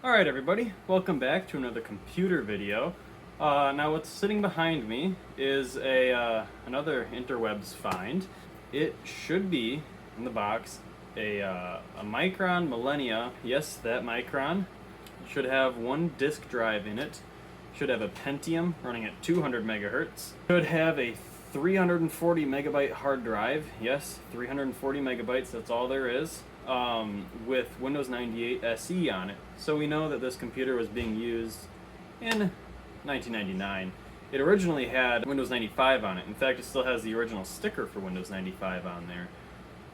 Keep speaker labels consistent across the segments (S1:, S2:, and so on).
S1: Alright everybody, welcome back to another computer video. Now what's sitting behind me is another interwebs find. It should be, in the box, a Micron Millenia. Yes, that Micron. It should have one disk drive in it. Should have a Pentium running at 200 megahertz. Should have a 340 megabyte hard drive. Yes, 340 megabytes, that's all there is. With Windows 98 SE on it. So we know that this computer was being used in 1999. It originally had Windows 95 on it. In fact, it still has the original sticker for Windows 95 on there.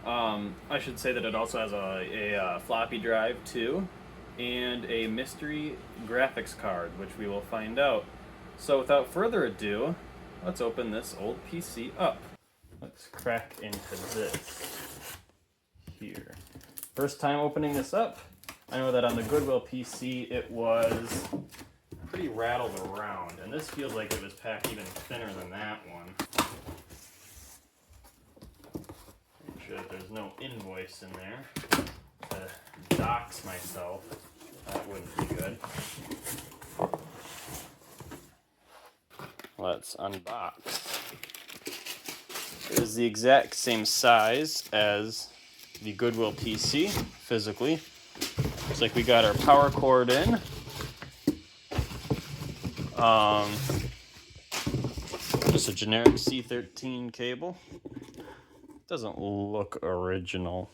S1: I should say that it also has a floppy drive too, and a mystery graphics card, which we will find out. So without further ado, let's open this old PC up. Let's crack into this here. First time opening this up. I know that on the Goodwill PC it was pretty rattled around, and this feels like it was packed even thinner than that one. Make sure that there's no invoice in there to dox myself. That wouldn't be good. Let's unbox. It is the exact same size as the Goodwill PC, physically. Looks like we got our power cord in. Just a generic C13 cable. Doesn't look original,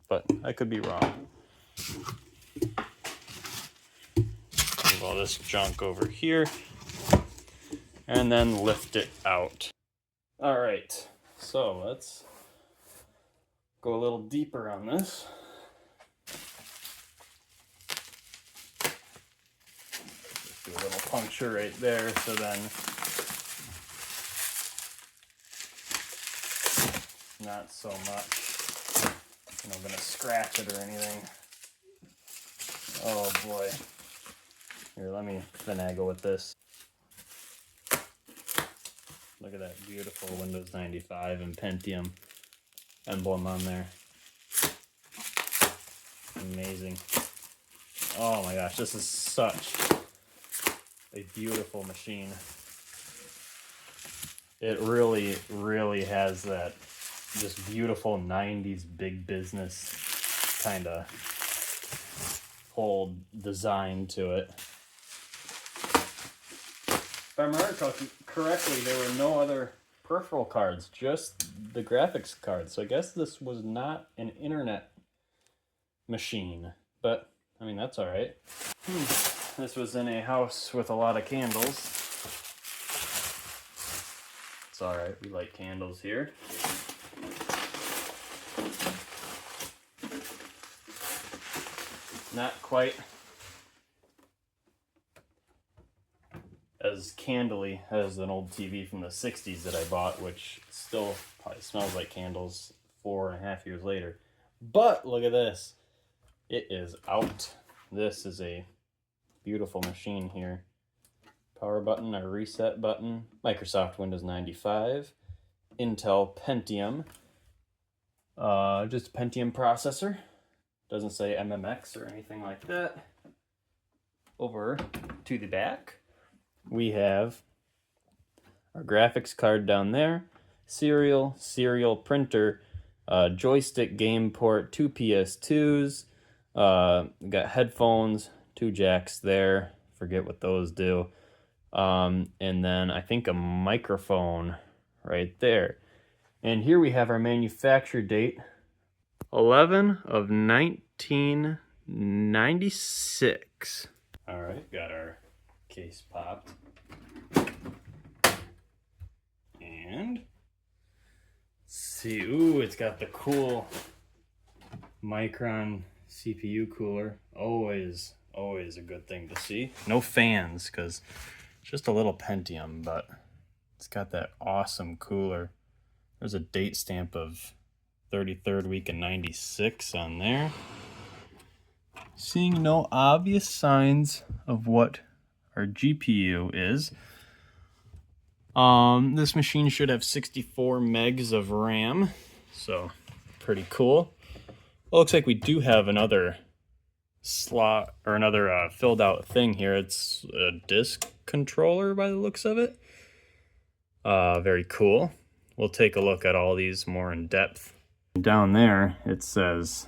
S1: but I could be wrong. Move all this junk over here, and then lift it out. All right, so let's go a little deeper on this. Just do a little puncture right there, so then not so much, gonna scratch it or anything. Oh boy. Here, let me finagle with this. Look at that beautiful Windows 95 and Pentium emblem on there. Amazing. Oh my gosh, this is such a beautiful machine. It really, really has that just beautiful 90s big business kind of whole design to it. If I remember correctly, there were no other peripheral cards, just the graphics card. So I guess this was not an internet machine, but I mean, that's all right. This was in a house with a lot of candles. It's all right, we like candles here. Not quite as candly as an old TV from the 60s that I bought, which still probably smells like candles 4.5 years later. But look at this. It is out. This is a beautiful machine here. Power button, a reset button, Microsoft Windows 95, Intel Pentium, just a Pentium processor. Doesn't say MMX or anything like that. Over to the back, we have our graphics card down there, serial printer, joystick game port, 2 PS2s, got headphones, 2 jacks there, forget what those do, and then I think a microphone right there. And here we have our manufacture date, 11 of 1996. All right, got our case popped. And let's see, ooh, it's got the cool Micron CPU cooler. Always a good thing to see. No fans, because it's just a little Pentium, but it's got that awesome cooler. There's a date stamp of 33rd week in 96 on there. Seeing no obvious signs of what our GPU is. This machine should have 64 megs of RAM, so pretty cool. Well, looks like we do have another slot or another filled out thing here. It's a disk controller by the looks of it. Very cool. We'll take a look at all these more in depth. Down there it says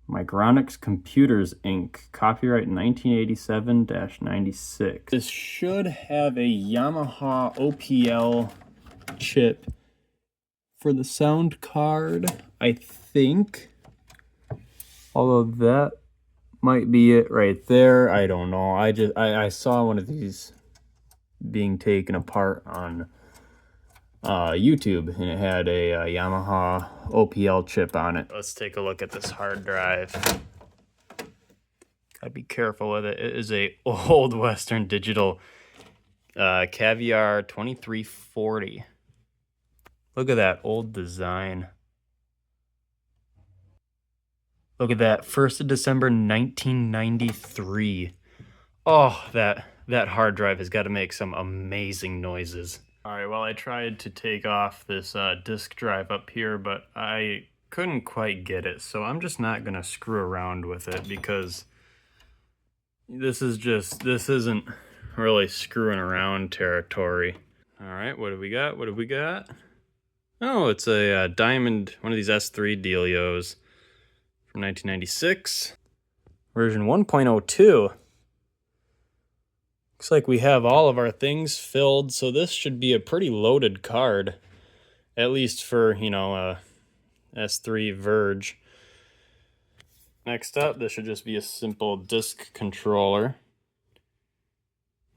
S1: Micronics Computers Inc. Copyright 1987-96. This should have a Yamaha OPL chip for the sound card, I think. Although that might be it right there. I don't know. I saw one of these being taken apart on YouTube, and it had a Yamaha OPL chip on it. Let's take a look at this hard drive. Gotta be careful with it. It is a old Western Digital Caviar 2340. Look at that old design. Look at that, 1st of December 1993. Oh, that hard drive has got to make some amazing noises. All right, well, I tried to take off this disk drive up here, but I couldn't quite get it, so I'm just not gonna screw around with it because this isn't really screwing around territory. All right, what do we got? What do we got? Oh, it's a Diamond, one of these S3 dealios from 1996, version 1.02. Looks like we have all of our things filled, so this should be a pretty loaded card, at least for, you know, S3 Verge. Next up, this should just be a simple disk controller.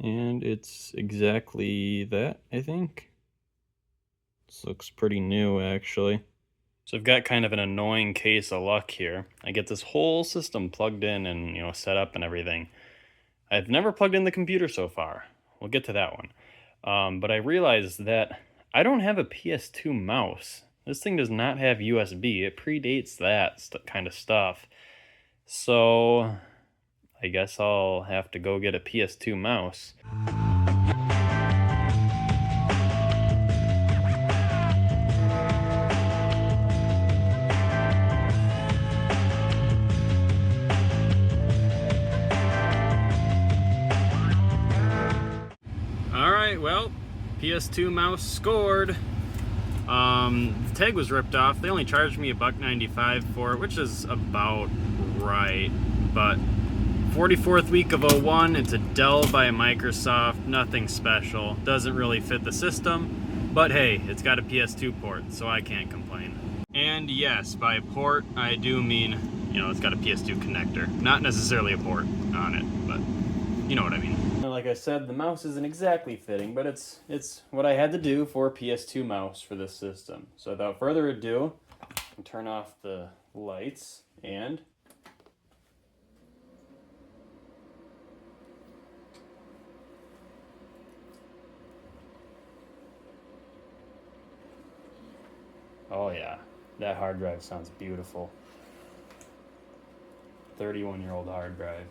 S1: And it's exactly that, I think. This looks pretty new, actually. So I've got kind of an annoying case of luck here. I get this whole system plugged in and, you know, set up and everything. I've never plugged in the computer so far. We'll get to that one. But I realized that I don't have a PS2 mouse. This thing does not have USB. It predates that kind of stuff. So I guess I'll have to go get a PS2 mouse. Well, PS2 mouse scored. The tag was ripped off. They only charged me $1.95 for it, which is about right. But 44th week of 01, it's a Dell by Microsoft, nothing special. Doesn't really fit the system, but hey, it's got a PS2 port, so I can't complain. And yes, by port, I do mean, you know, it's got a PS2 connector. Not necessarily a port on it, but you know what I mean. Like I said, the mouse isn't exactly fitting, but it's what I had to do for a PS2 mouse for this system. So without further ado, I'll turn off the lights and oh yeah, that hard drive sounds beautiful. 31-year-old hard drive.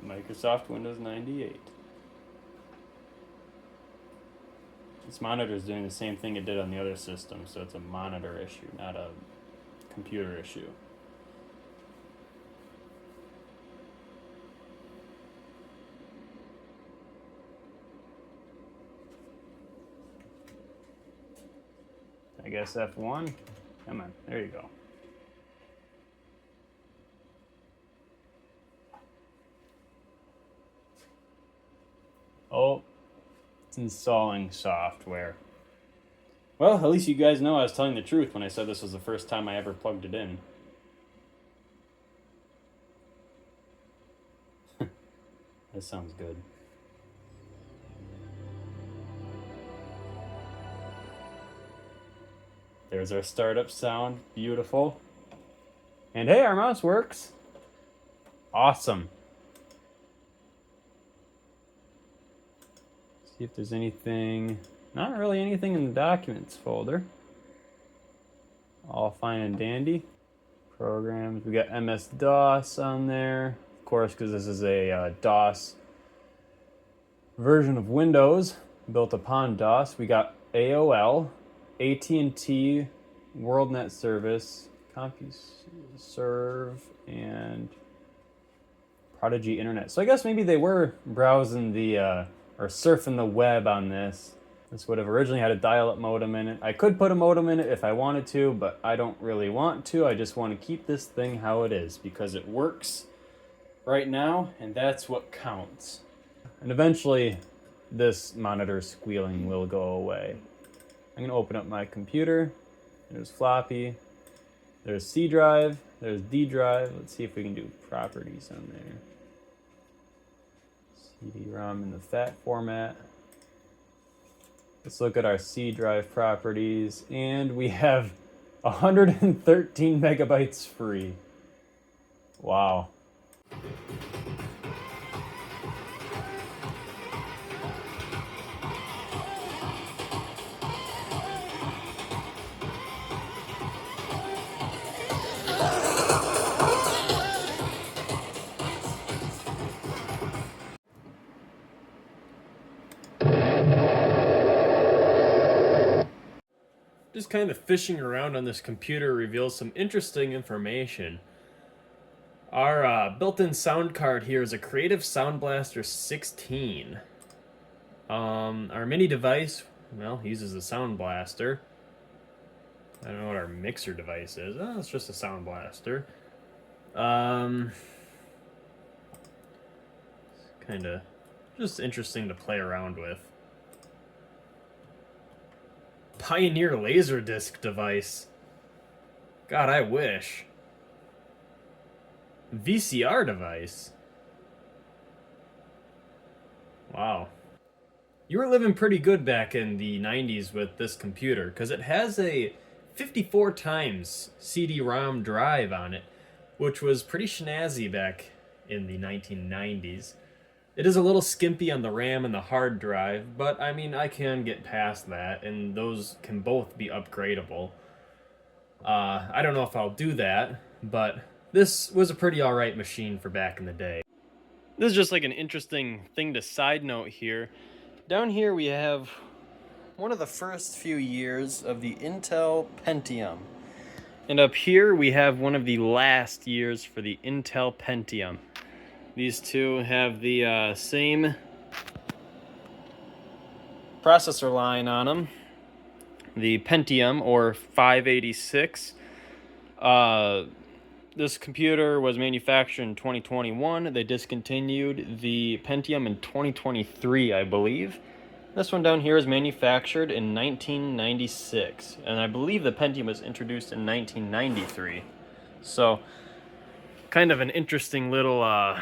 S1: Microsoft Windows 98. This monitor is doing the same thing it did on the other system, so it's a monitor issue, not a computer issue. I guess F1. Come on, there you go. Oh, it's installing software. Well, at least you guys know I was telling the truth when I said this was the first time I ever plugged it in. That sounds good. There's our startup sound. Beautiful. And hey, our mouse works. Awesome. See if there's anything not really anything in the documents folder. All fine and dandy. Programs, we got MS-DOS on there, of course, because this is a DOS version of Windows built upon DOS. We got AOL, AT&T, WorldNet Service, CompuServe, and Prodigy Internet. So I guess maybe they were browsing the, or surfing the web on this. This would have originally had a dial-up modem in it. I could put a modem in it if I wanted to, but I don't really want to. I just want to keep this thing how it is because it works right now, and that's what counts. And eventually, this monitor squealing will go away. I'm going to open up my computer. There's floppy. There's C drive. There's D drive. Let's see if we can do properties on there. CD-ROM in the FAT format. Let's look at our C drive properties, and we have 113 megabytes free. Wow. Just kind of fishing around on this computer reveals some interesting information. Our built-in sound card here is a Creative Sound Blaster 16. Our mini device, well, uses a Sound Blaster. I don't know what our mixer device is. Oh, it's just a Sound Blaster. Kind of just interesting to play around with. Pioneer Laserdisc device. God, I wish. VCR device. Wow. You were living pretty good back in the 90s with this computer, because it has a 54 times CD-ROM drive on it, which was pretty snazzy back in the 1990s. It is a little skimpy on the RAM and the hard drive, but I mean, I can get past that, and those can both be upgradable. I don't know if I'll do that, but this was a pretty alright machine for back in the day. This is just like an interesting thing to side note here. Down here we have one of the first few years of the Intel Pentium. And up here we have one of the last years for the Intel Pentium. These two have the same processor line on them. The Pentium, or 586. This computer was manufactured in 2021. They discontinued the Pentium in 2023, I believe. This one down here is manufactured in 1996. And I believe the Pentium was introduced in 1993. So, kind of an interesting little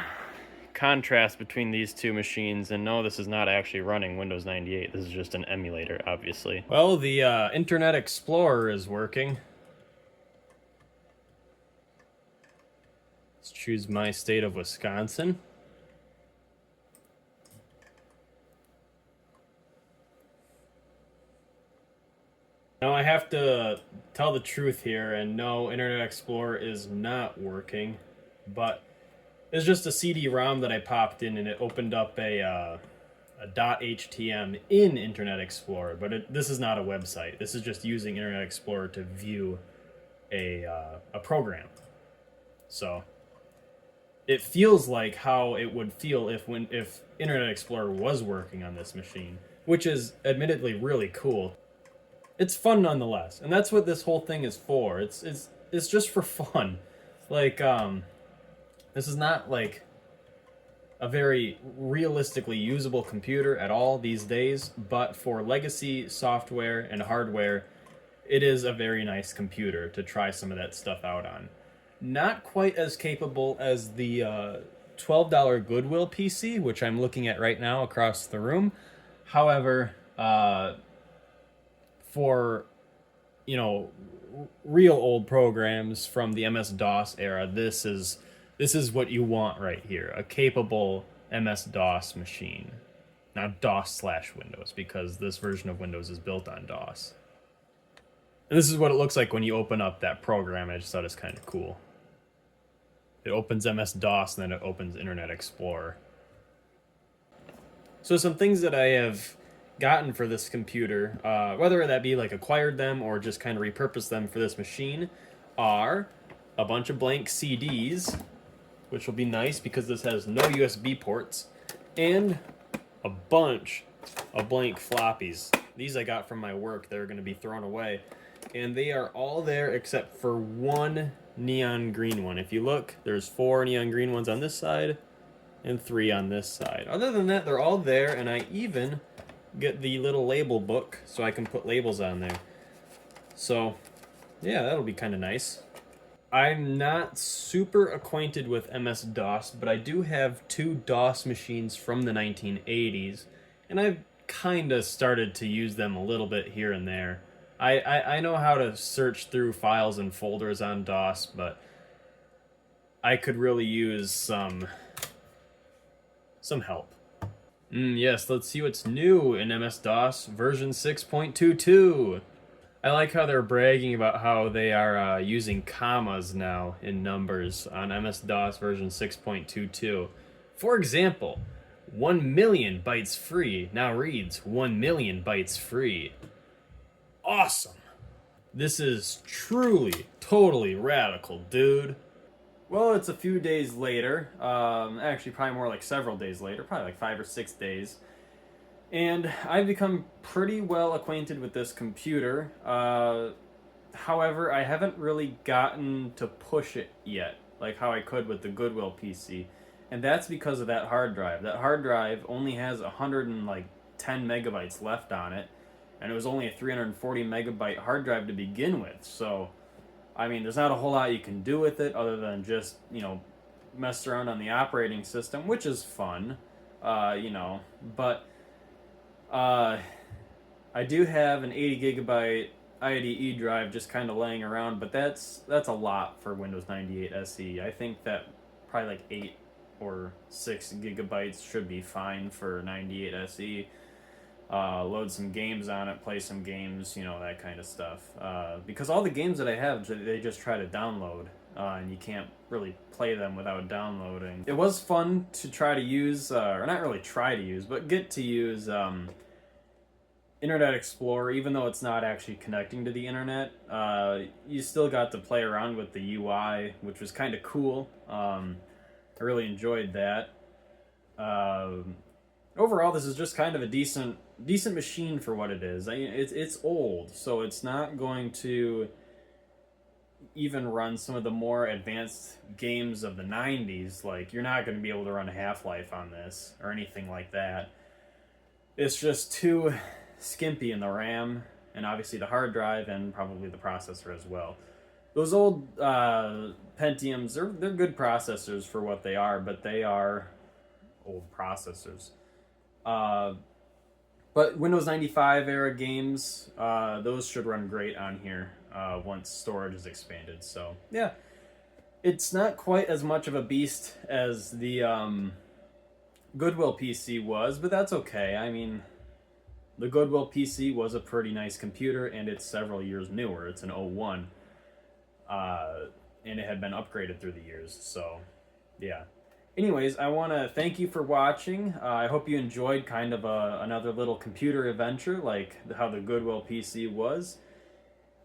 S1: contrast between these two machines. And no, this is not actually running Windows 98. This is just an emulator, obviously. Well, the Internet Explorer is working. Let's choose my state of Wisconsin. Now I have to tell the truth here, and no, Internet Explorer is not working, but it's just a CD-ROM that I popped in, and it opened up a .htm in Internet Explorer, but this is not a website. This is just using Internet Explorer to view a program. So it feels like how it would feel if Internet Explorer was working on this machine, which is admittedly really cool. It's fun nonetheless, and that's what this whole thing is for. It's just for fun. Like this is not like a very realistically usable computer at all these days, but for legacy software and hardware, it is a very nice computer to try some of that stuff out on. Not quite as capable as the $12 Goodwill PC, which I'm looking at right now across the room. However, for, you know, real old programs from the MS-DOS era, this is what you want right here, a capable MS-DOS machine. not DOS/Windows, because this version of Windows is built on DOS. And this is what it looks like when you open up that program. I just thought it's kind of cool. It opens MS-DOS and then it opens Internet Explorer. So some things that I have gotten for this computer, whether that be like acquired them or just kind of repurposed them for this machine, are a bunch of blank CDs, which will be nice because this has no USB ports, and a bunch of blank floppies. These I got from my work. They're going to be thrown away. And they are all there except for one neon green one. If you look, there's 4 neon green ones on this side and 3 on this side. Other than that, they're all there, and I even get the little label book so I can put labels on there. So, yeah, that'll be kind of nice. I'm not super acquainted with MS-DOS, but I do have 2 DOS machines from the 1980s, and I've kind of started to use them a little bit here and there. I know how to search through files and folders on DOS, but I could really use some help. Yes, let's see what's new in MS-DOS version 6.22. I like how they're bragging about how they are using commas now in numbers on MS-DOS version 6.22. For example, 1 million bytes free now reads 1 million bytes free. Awesome. This is truly, totally radical, dude. Well, it's a few days later. Actually, probably more like several days later. Probably like 5 or 6 days. And I've become pretty well acquainted with this computer. However, I haven't really gotten to push it yet, like how I could with the Goodwill PC. And that's because of that hard drive. That hard drive only has 110 megabytes left on it. And it was only a 340 megabyte hard drive to begin with. So, I mean, there's not a whole lot you can do with it other than just, mess around on the operating system, which is fun, But I do have an 80 gigabyte IDE drive just kind of laying around, but that's a lot for Windows 98 SE. I think that probably like 8 or 6 gigabytes should be fine for 98 SE. Load some games on it, play some games, that kind of stuff. Because all the games that I have, they just try to download, and you can't really play them without downloading. It was fun to try to use, or not really try to use, but get to use Internet Explorer, even though it's not actually connecting to the internet. You still got to play around with the UI, which was kind of cool. I really enjoyed that. Overall, this is just kind of a decent machine for what it is. It's old, so it's not going to even run some of the more advanced games of the 90s. Like, you're not going to be able to run Half-Life on this or anything like that. It's just too skimpy in the RAM, and obviously the hard drive, and probably the processor as well. Those old Pentiums, they're good processors for what they are, but they are old processors. But Windows 95 era games, those should run great on here once storage is expanded. So yeah, it's not quite as much of a beast as the Goodwill PC was, but that's okay. I mean, the Goodwill PC was a pretty nice computer, and it's several years newer. It's an 01, and it had been upgraded through the years. So yeah. Anyways, I want to thank you for watching. I hope you enjoyed kind of another little computer adventure like how the Goodwill PC was.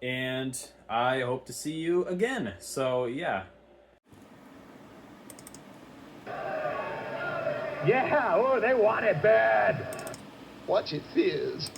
S1: And I hope to see you again. So, yeah.
S2: Yeah, oh, they want it bad.
S3: Watch it fizz.